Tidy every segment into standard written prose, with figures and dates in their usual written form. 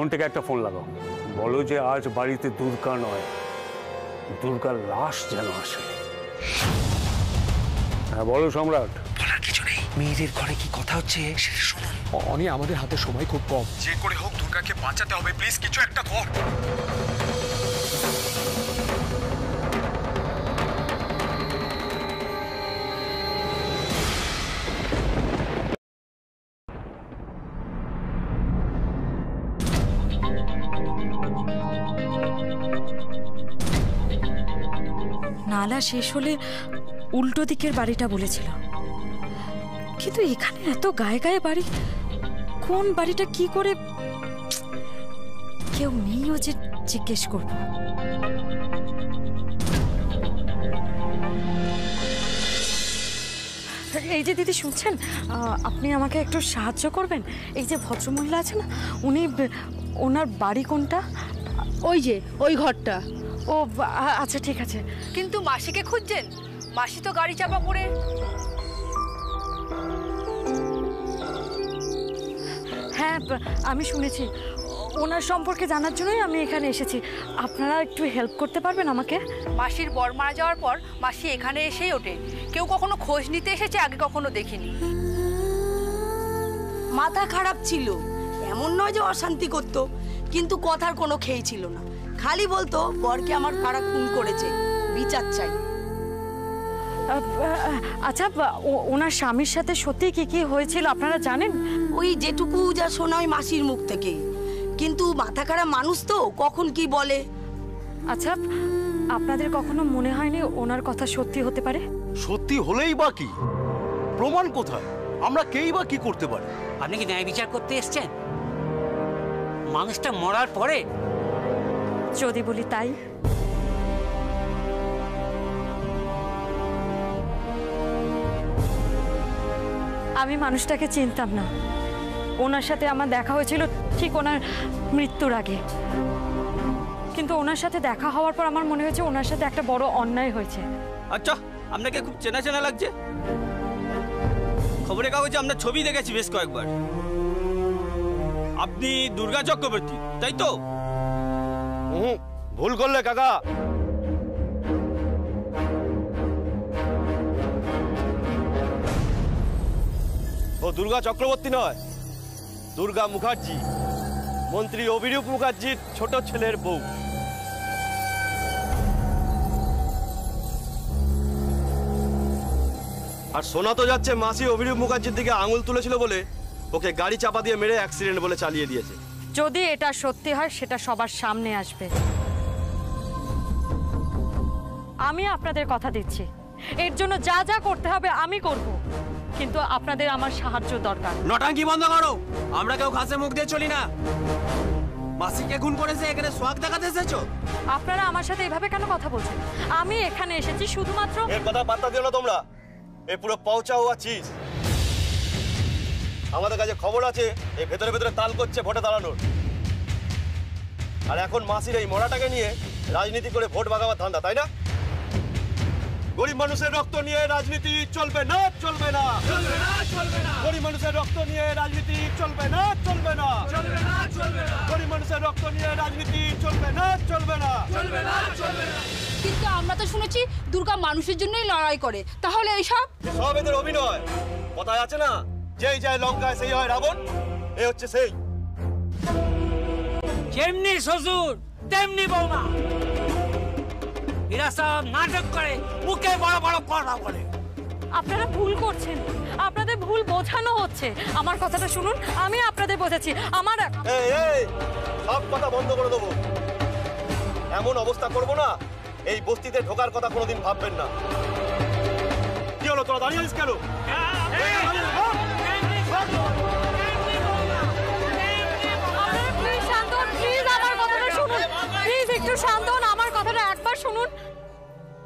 জনটাকে একটা ফোন লাগাও, বলো যে আজ বাড়িতে দুর্গা নয়, দুর্গার লাশ যেন আসে। হ্যাঁ বলো সম্রাট। বলার কিছু নেই, মেয়েদের ঘরে কি কথা হচ্ছে সেটা শুনুন। অনি, আমাদের হাতে সময় খুব কম, যে করে হোক দুর্গাকে বাঁচাতে হবে, প্লিজ কিছু একটা কর। নালা শেষ হলে উল্টো দিকের বাড়িটা বলেছিল, কিন্তু এখানে এত গায়ে গায়ে বাড়ি, কোন বাড়িটা কি করে কেউ নেইও যে জিজ্ঞেস করবো। এই যে দিদি শুনছেন, আপনি আমাকে একটু সাহায্য করবেন। এই যে ভদ্রমহিলা আছে না, উনি, ওনার বাড়ি কোনটা? ওই যে ওই ঘরটা। ও আচ্ছা ঠিক আছে। কিন্তু মাসিকে খুঁজছেন? মাসি তো গাড়ি চাপা পড়ে। হ্যাঁ আমি শুনেছি, ওনার সম্পর্কে জানার জন্যই আমি এখানে এসেছি। আপনারা একটু হেল্প করতে পারবেন আমাকে? মাসির বর মারা যাওয়ার পর মাসি এখানে এসেই ওঠে, কেউ কখনো খোঁজ নিতে এসেছে আগে কখনো দেখিনি। মাথা খারাপ ছিল, এমন নয় যে অশান্তি করত, কিন্তু কথার কোনো খেই ছিল না। খালি বলতো বরকে আমার কারা খুন করেছে, বিচার চাই। আচ্ছা, ওনার স্বামীর সাথে সত্যি কি কি হয়েছিল আপনারা জানেন? ওই যেটুকু যা শোনা ওই মাসির মুখ থেকে, কিন্তু মাথা খারাপ মানুষ তো কখন কি বলে। আচ্ছা, আপনাদের কখনো মনে হয়নি ওনার কথা সত্যি হতে পারে? সত্যি হলেই বা কি, প্রমাণ কোথায়? আমরা কেই বা কি করতে পারি? আপনি কি ন্যায় বিচার করতে এসছেন মানুষটা মরার পরে? যদি বলি তাই। আমি মানুষটাকে চিনতাম না, ওনার সাথে আমার দেখা হয়েছিল ঠিক ওনার মৃত্যুর আগে, কিন্তু ওনার সাথে দেখা হওয়ার পর আমার মনে হয়েছে ওনার সাথে একটা বড় অন্যায় হয়েছে। আচ্ছা, আপনাকে খুব চেনা চেনা লাগছে। খবরের কাগজে আপনার ছবি দেখেছি বেশ কয়েকবার। আপনি দুর্গা চক্রবর্তী, তাই তো? ভুল করলে কাকা। ও দুর্গা চক্রবর্তী নয়, দুর্গা মুখার্জি, মন্ত্রী অভিরূপ মুখার্জির ছোট ছেলের বউ। আর শোনা তো যাচ্ছে মাসি অভিরূপ মুখার্জির দিকে আঙুল তুলেছিল বলে ওকে গাড়ি চাপা দিয়ে মেরে অ্যাক্সিডেন্ট বলে চালিয়ে দিয়েছে। যদি এটা সত্যি হয় সেটা সবার সামনে আসবে। আমি আপনাদের কথা দিচ্ছি, এর জন্য যা যা করতে হবে আমি করব, কিন্তু আপনাদের আমার সাহায্য দরকার। নটাঙ্কি বন্ধ করো, আমরা কেউ ঘাসে মুখ দিয়ে চলি না। মাসিকে খুন করেছে, এখানে সোয়াগ দেখাতে এসেছো? আপনারা আমার সাথে এভাবে কেন কথা বলছেন? আমি এখানে এসেছি শুধুমাত্র। এর কথা পাত্তা দিও না তোমরা, এ পুরো পাউচা হওয়া চিজ। আমাদের কাছে খবর আছে এই ভেতরে ভেতরে তাল করছে ভোটে দাঁড়ানোর। আর এখন মাসির এই মরাটাকে নিয়ে রাজনীতি করে ভোট ভাগাবার ধান্দা, তাই না? গরিব মানুষের রক্ত নিয়ে রাজনীতি চলবে না, চলবে না, চলবে না, চলবে না। গরিব মানুষের রক্ত নিয়ে রাজনীতি চলবে না, চলবে না, চলবে না, চলবে না। গরিব মানুষের রক্ত নিয়ে রাজনীতি চলবে না, চলবে না, চলবে না, চলবে না। কিন্তু আমরা তো শুনেছি দুর্গা মানুষের জন্যই লড়াই করে, তাহলে এইসব সব এদের অভিনয়। কথায় আছে না, যেই যায় লঙ্কায় সেই হয় রাবণ, এ হচ্ছে সেই। যেমনি শ্বশুর তেমনি বৌমা, এরা সব নাটক করে, মুখে বড় বড় কথা বলে। আপনারা ভুল করছেন, আপনাদের ভুল বোঝানো হচ্ছে। আমার কথাটা শুনুন, আমি আপনাদের বোঝাচ্ছি। আমার এই সব কথা বন্ধ করে দেবো। এমন অবস্থা করবো না এই বস্তিতে ঢোকার কথা কোনোদিন ভাববেন না। কি হলো, তোরা দাঁড়িয়ে আছিস কেন? প্লিজ শান্ত হন, প্লিজ আমার কথাটা শুনুন, প্লিজ একটু শান্ত হন, আমার কথাটা একবার শুনুন।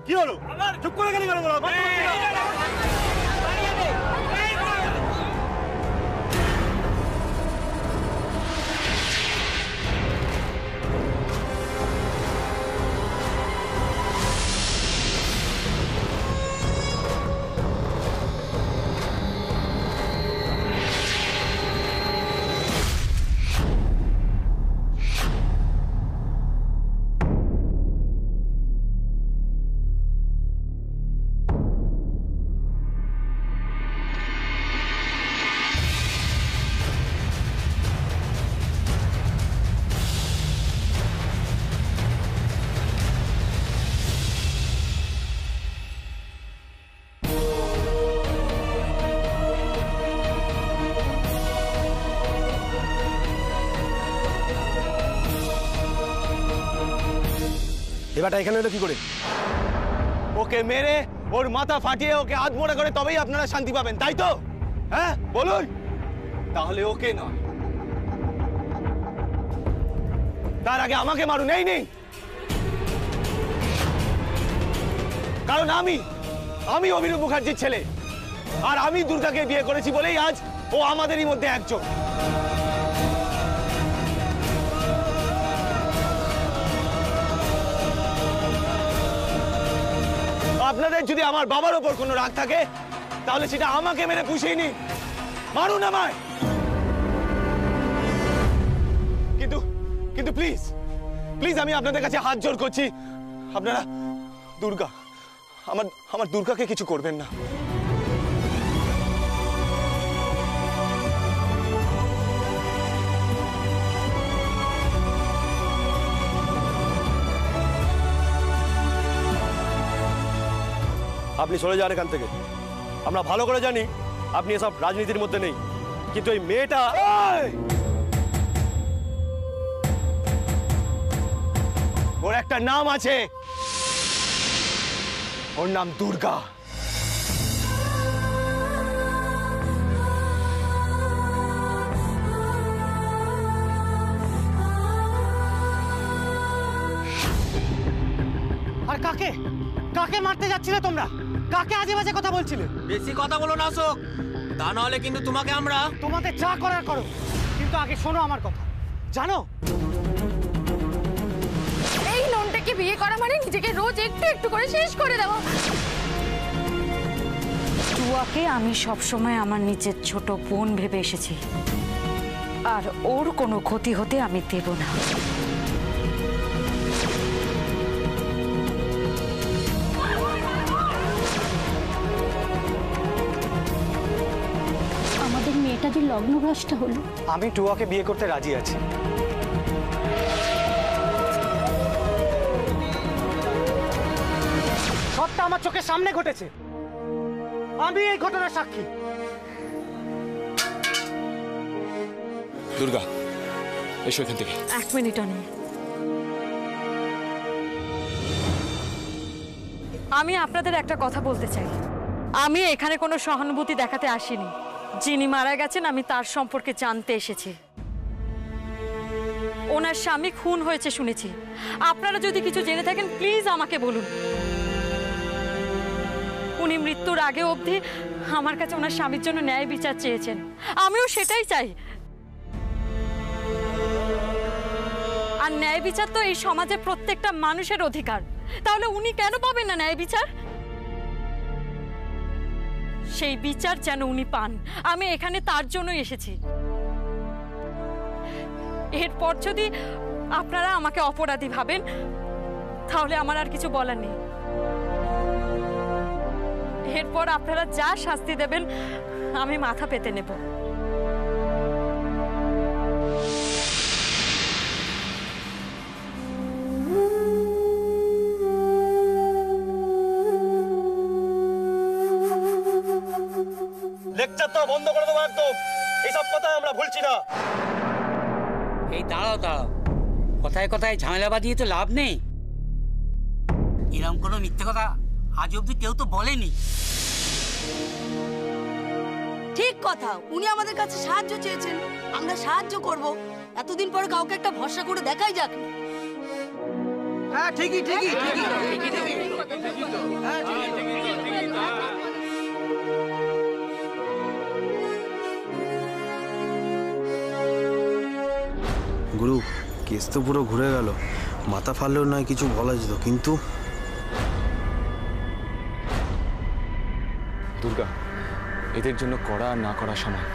কি হলো, চুপ করে গেলি কেন? বেটা এখানে এলো কি করে? ওকে মেরে ওর মাথা ফাটিয়ে ওকে আধমরা করে তবেই আপনারা শান্তি পাবেন, তাই তো? হ্যাঁ বলুন। তাহলে ওকে নয়, তার আগে আমাকে মারুন। এই নেই, কারণ আমি অভিনব মুখার্জির ছেলে, আর আমি দুর্গাকে বিয়ে করেছি বলেই আজ ও আমাদেরই মধ্যে একজন। আপনাদের যদি আমার বাবার ওপর কোনো রাগ থাকে তাহলে সেটা আমাকে মেরে পুষিয়ে নিন, মারুন আমায়। কিন্তু প্লিজ প্লিজ আমি আপনাদের কাছে হাত জোড় করছি, আপনারা দুর্গা আমার দুর্গাকে কিছু করবেন না। আপনি সরে যান এখান থেকে। আমরা ভালো করে জানি আপনি এসব রাজনীতির মধ্যে নেই, কিন্তু এই মেয়েটা, ওর একটা নাম আছে, ওর নাম দুর্গা। আর কাকে কাকে মারতে যাচ্ছিলে তোমরা? কাকে আজে বাজে কথা বলছিলে? বেশি কথা বলো না অশোক, তা না হলে কিন্তু তোমাকে আমরা। তোমাদের যা করার করো, কিন্তু আগে শোনো আমার কথা। জানো এই ননটাকে বিয়ে করা মানে নিজেকে রোজ একটু একটু করে শেষ করে দেওয়া। টুয়াকে আমি সবসময় আমার নিজের ছোট বোন ভেবে এসেছি, আর ওর কোনো ক্ষতি হতে আমি দেব না। আমাদের মেয়েটা যে লগ্নভ্রষ্ট হলো। আমি টুয়াকে বিয়ে করতে রাজি আছি। সবটা আমার চোখের সামনে ঘটেছে, আমি এই ঘটনার সাক্ষী। দুর্গা এসো এখান থেকে। এক মিনিট অনি, আমি আপনাদের একটা কথা বলতে চাই। আমি এখানে কোনো সহানুভূতি দেখাতে আসিনি। যিনি মারা গেছেন আমি তার সম্পর্কে জানতে এসেছি। ওনার স্বামী খুন হয়েছে শুনেছি। আপনারা যদি কিছু জেনে থাকেন প্লিজ আমাকে বলুন। উনি মৃত্যুর আগে অবধি আমার কাছে ওনার স্বামীর জন্য ন্যায় বিচার চেয়েছেন, আমিও সেটাই চাই। আর ন্যায় বিচার তো এই সমাজের প্রত্যেকটা মানুষের অধিকার, তাহলে উনি কেন পাবেন না ন্যায় বিচার? সেই বিচার যেন উনি পান, আমি এখানে তার জন্য এসেছি। এরপর যদি আপনারা আমাকে অপরাধী ভাবেন তাহলে আমার আর কিছু বলার নেই। এরপর আপনারা যা শাস্তি দেবেন আমি মাথা পেতে নেব। লেকচারটা বন্ধ করে দেবো একদম, এইসব কথা আমরা ভুলছি না। এই দাঁড়াও দাঁড়াও, কথায় কথায় ঝামেলা বাঁধিয়ে তো লাভ নেই। এরকম কোনো মিথ্যে কথা আজ অব্দি কেউ তো বলেনি। ঠিক কথা, উনি আমাদের কাছে সাহায্য চেয়েছেন, আমরা সাহায্য করব। এতদিন পরে কাউকে একটা ভরসা করে দেখাই যাক। হ্যাঁ ঠিকই ঠিকই ঠিকই। গুরু, কেস তো পুরো ঘুরে গেল। মাথা ফাললেও নয় কিছু বলা যেত, কিন্তু দুর্গা, এদের জন্য করা আর না করা সমান।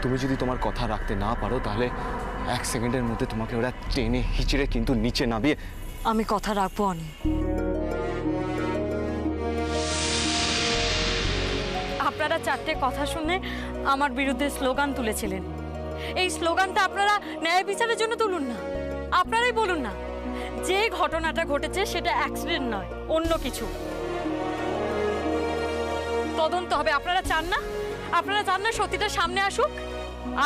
তুমি যদি তোমার কথা রাখতে না পারো তাহলে 1 সেকেন্ডের মধ্যে তোমাকে ওরা টেনে হিচড়ে কিন্তু নিচে নামিয়ে। আমি কথা রাখবো অনি। আপনারা 4টে কথা শুনে আমার বিরুদ্ধে স্লোগান তুলেছিলেন। এই স্লোগানটা আপনারা ন্যায় বিচারের জন্য তুলুন না। আপনারাই বলুন না যে ঘটনাটা ঘটেছে সেটা অ্যাক্সিডেন্ট নয়, অন্য কিছু। তদন্ত হবে। আপনারা চান না? আপনারা চান না সত্যিটা সামনে আসুক,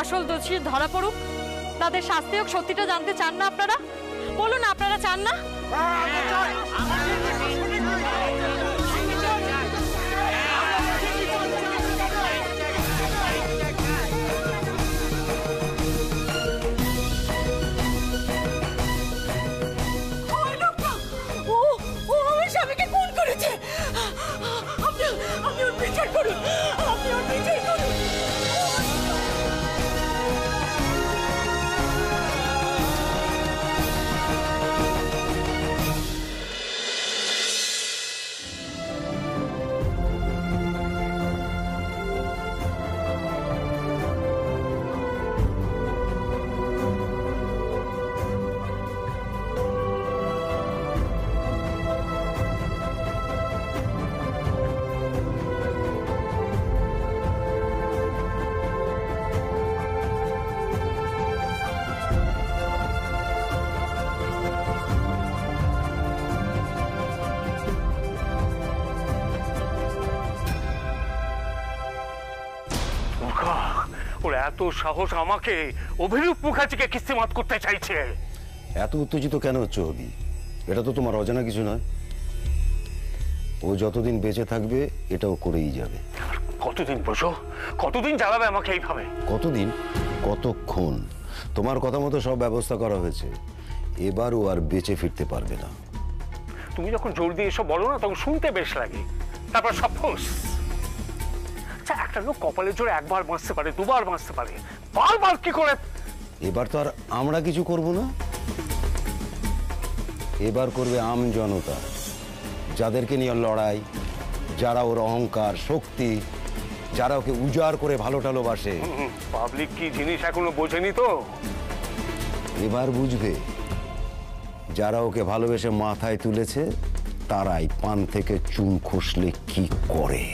আসল দোষী ধরা পড়ুক, তাদের শাস্তি হোক? সত্যিটা জানতে চান না আপনারা? বলুন আপনারা চান না? ওর এত সাহস আমাকে অভিরূপ মুখার্জিকে কিস্তিমাত করতে চাইছে। এত উত্তেজিত কেন হচ্ছে হবি? এটা তো তোমার অজানা কিছু নয়। ও যতদিন বেঁচে থাকবে এটাও করেই যাবে। কতদিন বুঝো, কতদিন জ্বালাবে আমাকে এইভাবে? কতদিন, কতক্ষণ? তোমার কথা মতো সব ব্যবস্থা করা হয়েছে, এবার ও আর বেঁচে ফিরতে পারবে না। তুমি যখন জোর দিয়ে এসব বলো না তখন শুনতে বেশ লাগে, তারপর সব ফোঁস। আচ্ছা, একটা লোক কপালের জোরে একবার বাঁচতে পারে, দুবার বাঁচতে পারে, বারবার কি করে? এবার তো আর আমরা কিছু করব না, এবার করবে আম জনতা, যাদেরকে নিয়ে লড়াই, যারা ওর অহংকার শক্তি, যারা ওকে উজাড় করে ভালো টালোবাসে। পাবলিক কি জিনিস এখনো বোঝেনি তো, এবার বুঝবে। যারা ওকে ভালোবেসে মাথায় তুলেছে তারাই পান থেকে চুন খসলে কি করে।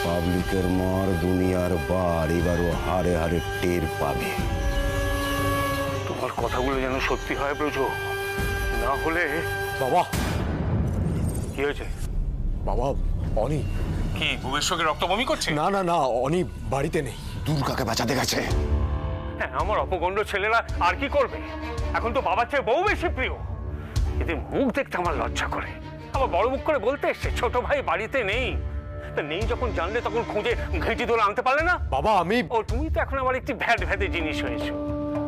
পাবলিকের মার দুনিয়ার বার এবারও হারে হারে টের পাবে। তোমার কথাগুলো যেন সত্যি হয় ব্রজ, না হলে। বাবা, কি হয়েছে? বাবা, অনি। কি ভুবেশ্বরকে রক্ত বমি করছে? না না না, অনি বাড়িতে নেই, দুর্গাকে বাঁচাতে গেছে। হ্যাঁ, আমার অপগণ্ড ছেলেরা আর কি করবে? এখন তো বাবার চেয়ে বউ বেশি প্রিয়। এদের মুখ দেখতে আমার লজ্জা করে। আবার বড় মুখ করে বলতে এসছে ছোট ভাই বাড়িতে নেই। নেই যখন জানলে তখন খুঁজে ঘেঁটি ধরে আনতে পারলে না? বাবা আমি। ও তুমি তো এখন আমার একটি ভ্যাট ভ্যাটে জিনিস হয়েছো।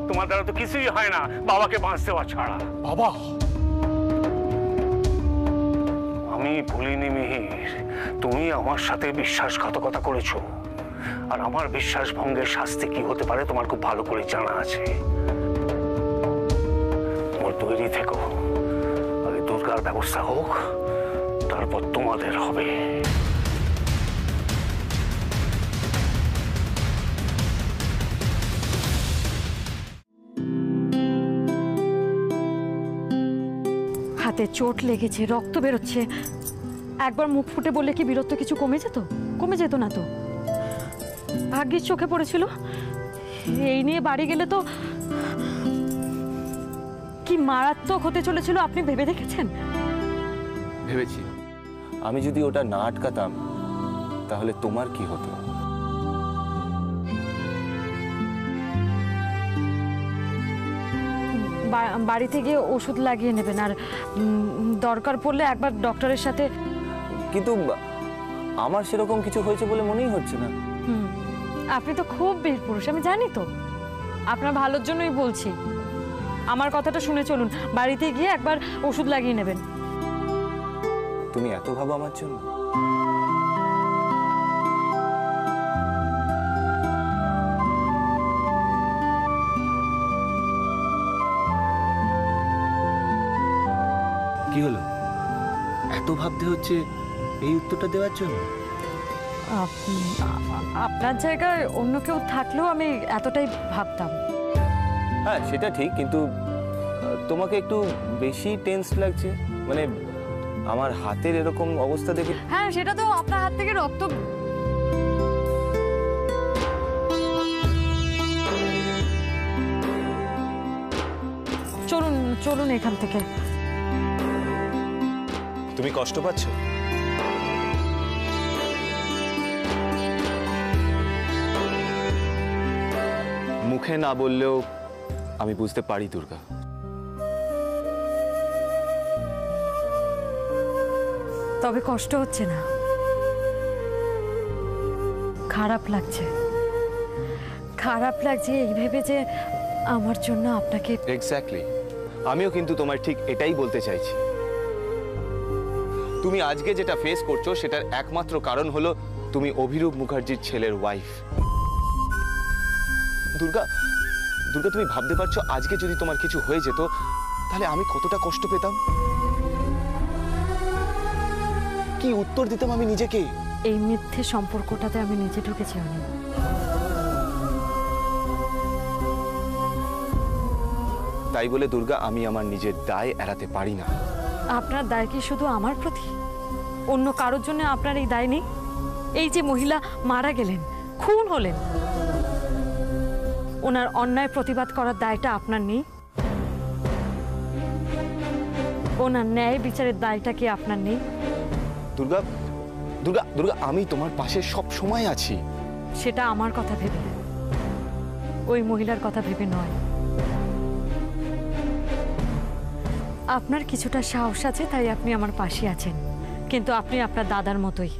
তোমার দ্বারা তো কিছুই হয় না বাবাকে বাঁচ দেওয়া ছাড়া। বাবা, আমি ভুলিনি মিহির, তুমি আমার সাথে বিশ্বাসঘাতকতা করেছো, আর আমার বিশ্বাস ভঙ্গের শাস্তি কি হতে পারে তোমার খুব ভালো করে জানা আছে। তোমার তৈরি থেকো, আগে দুর্গার ব্যবস্থা হোক, তারপর তোমাদের হবে। হাতে চোট লেগেছে, রক্ত বেরোচ্ছে, একবার মুখ ফুটে বললে কি বীরত্ব কিছু কমে যেত? কমে যেত না তো। ভাগ্যিস চোখে পড়েছিল, এই নিয়ে বাড়ি গেলে তো কি মারাত্মক হতে চলেছিল আপনি ভেবে দেখেছেন? ভেবেছি আমি যদি ওটা না আটকাতাম তাহলে তোমার কি হতো। বাড়িতে গিয়ে ওষুধ লাগিয়ে নেবেন, আর দরকার পড়লে একবার ডক্টরের সাথে। কিন্তু আমার সেরকম কিছু হয়েছে বলে মনেই হচ্ছে না। আপনি তো খুব বীর পুরুষ, আমি জানি তো, আপনার ভালোর জন্যই বলছি। আমার কথাটা শুনে চলুন, বাড়িতে গিয়ে একবার ওষুধ লাগিয়ে নেবেন। তুমি এত ভাবো আমার জন্য? কি হলো, এত ভাবতে হচ্ছে এই উত্তরটা দেওয়ার জন্য? আপনার জায়গায় অন্য কেউ থাকলেও আমি এতটাই ভাবতাম। হ্যাঁ সেটা ঠিক, কিন্তু তোমাকে একটু বেশি টেন্স লাগছে, মানে আমার হাতের এরকম অবস্থা দেখে। হ্যাঁ সেটা তো, আপনার হাত থেকে রক্ত। চলুন চলুন এখান থেকে। তুমি কষ্ট পাচ্ছ? মুখে না বললেও আমি বুঝতে পারি দুর্গা, তবে কষ্ট হচ্ছে না, খারাপ লাগছে। খারাপ লাগছে এই ভেবে যে আমার জন্য আপনাকে। এক্স্যাক্টলি, আমিও কিন্তু তোমায় ঠিক এটাই বলতে চাইছি। তুমি আজকে যেটা ফেস করছো সেটার একমাত্র কারণ হলো তুমি অভিরূপ মুখার্জির ছেলের ওয়াইফ। দুর্গা, দুর্গা তুমি ভাবতে পারছো আজকে যদি তোমার কিছু হয়ে যেত তাহলে আমি কতটা কষ্ট পেতাম, কি উত্তর দিতাম আমি নিজেকে। এই মিথ্যে সম্পর্কটাতে আমি নিজে ঢুকেছি অনেক। তাই বলে দুর্গা আমি আমার নিজের দায় এড়াতে পারি না। আপনার দায় কি শুধু আমার প্রতি? অন্য কারোর জন্য আপনার এই দায় নেই? এই যে মহিলা মারা গেলেন, খুন হলেন, ওনার অন্যায় প্রতিবাদ করার দায়টা আপনার নেই? ওনার ন্যায় বিচারের দায়টা কি আপনার নেই? দুর্গা, দুর্গা, দুর্গা, আমি তোমার পাশে সব সময় আছি। সেটা আমার কথা ভেবে, ওই মহিলার কথা ভেবে নয়। আপনার কিছুটা সাহস আছে তাই আপনি আমার পাশে আছেন, কিন্তু আপনি আপনার দাদার মতোই।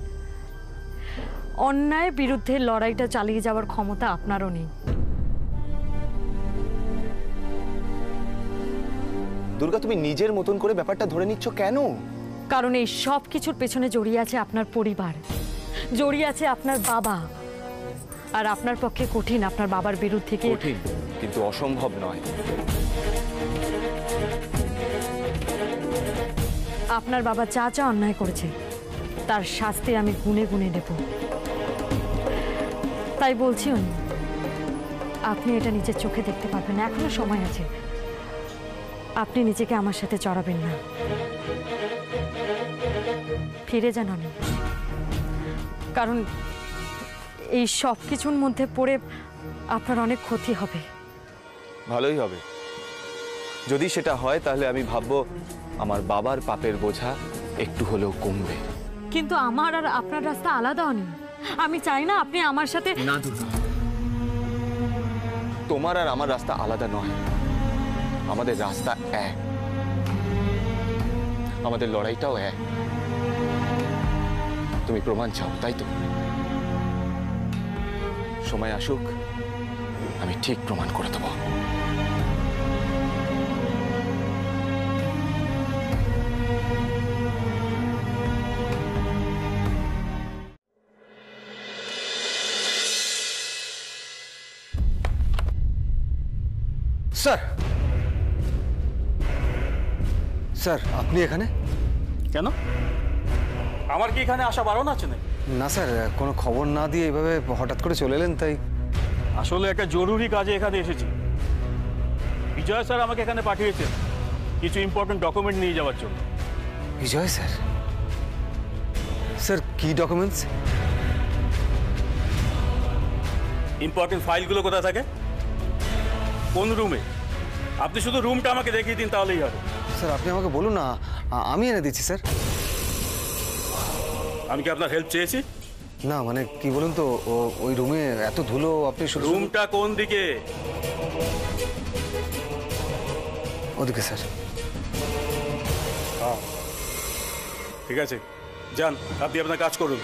অন্যায়ের বিরুদ্ধে লড়াইটা চালিয়ে যাওয়ার ক্ষমতা আপনারও নেই। দুর্গা, তুমি নিজের মতন করে ব্যাপারটা ধরে নিচ্ছ কেন? কারণ এই সব কিছুর পেছনে জড়িয়ে আছে আপনার পরিবার, জড়িয়ে আছে আপনার বাবা। আর আপনার পক্ষে কঠিন আপনার বাবার বিরুদ্ধে কি? কঠিন কিন্তু অসম্ভব নয়। আপনার বাবা যা যা অন্যায় করেছে তার শাস্তি আমি গুনে গুনে নেব। তাই বলছি আপনি এটা নিজের চোখে দেখতে পারবেন, এখনো সময় আছে। আপনি নিজেকে আমার সাথে জড়াবেন না, ফিরে যান অনেক। কারণ এই সব কিছুর মধ্যে পড়ে আপনার অনেক ক্ষতি হবে। ভালোই হবে যদি সেটা হয়, তাহলে আমি ভাববো আমার বাবার পাপের বোঝা একটু হলেও কমবে। কিন্তু আমার আর আপনার রাস্তা আলাদা অনেক। আমি চাই না আপনি আমার সাথে। না দুর্গা, তোমার আর আমার রাস্তা আলাদা নয়, আমাদের রাস্তা এক, আমাদের লড়াইটাও এক। তুমি প্রমাণ চাও তাই তো? সময় আসুক, আমি ঠিক প্রমাণ করে দেব। স্যার, স্যার আপনি এখানে কেন? আমার কি এখানে আসা বারণ আছে নাকি? না স্যার, কোনো খবর না দিয়ে এভাবে হঠাৎ করে চলে এলেন তাই। আসলে একটা জরুরি কাজে এখানে এসেছি। বিজয় স্যার আমাকে এখানে পাঠিয়েছেন কিছু ইম্পর্টেন্ট ডকুমেন্ট নিয়ে যাওয়ার জন্য। বিজয় স্যার? স্যার কি ডকুমেন্টস? ইম্পর্টেন্ট ফাইলগুলো কোথায় থাকে? কোন রুমে? আপনি শুধু রুমটা আমাকে দেখিয়ে দিন তাহলেই হবে। স্যার আপনি আমাকে বলুন না, আমি এনে দিচ্ছি স্যার। আমি কি আপনার হেল্প চেয়েছি? না মানে কি বলুন তো, ওই রুমে এত ধুলো। আপনি রুমটা কোন দিকে? ওদিকে স্যার। হ্যাঁ ঠিক আছে, যান আপনি আপনার কাজ করুন।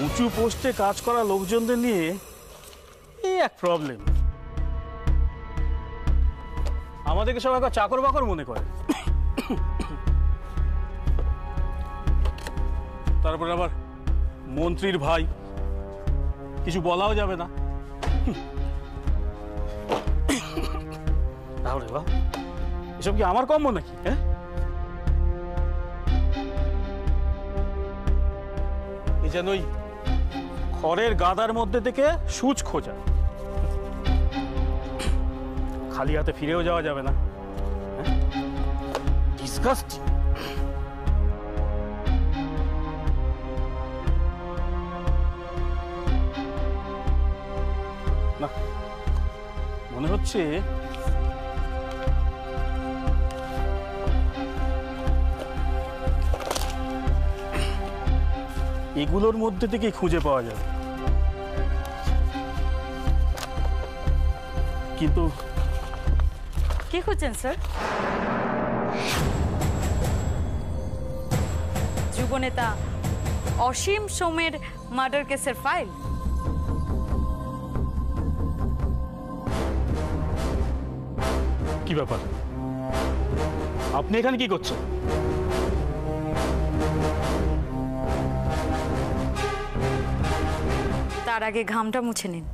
উঁচু পোস্টে কাজ করা লোকজনদের নিয়ে এই এক প্রবলেম, আমাদেরকে সবাই চাকর বাকর মনে করে। তারপরে আবার মন্ত্রীর ভাই, কিছু বলাও যাবে না। তাহলে বা এসব কি আমার কম্য নাকি? হ্যাঁ, এই যেন ওই খড়ের গাদার মধ্যে থেকে সূচ খোঁজা, খালি হাতে ফিরেও যাওয়া যাবে না। ডিসগাস্ট। না, মনে হচ্ছে এগুলোর মধ্যে থেকেই খুঁজে পাওয়া যাবে। কিন্তু কি খুঁজছেন স্যার? যুবনেতা অসীম সোমের মার্ডার কেসের ফাইল? কি ব্যাপার, আপনি এখানে কি করছেন? তার আগে ঘামটা মুছে নিন।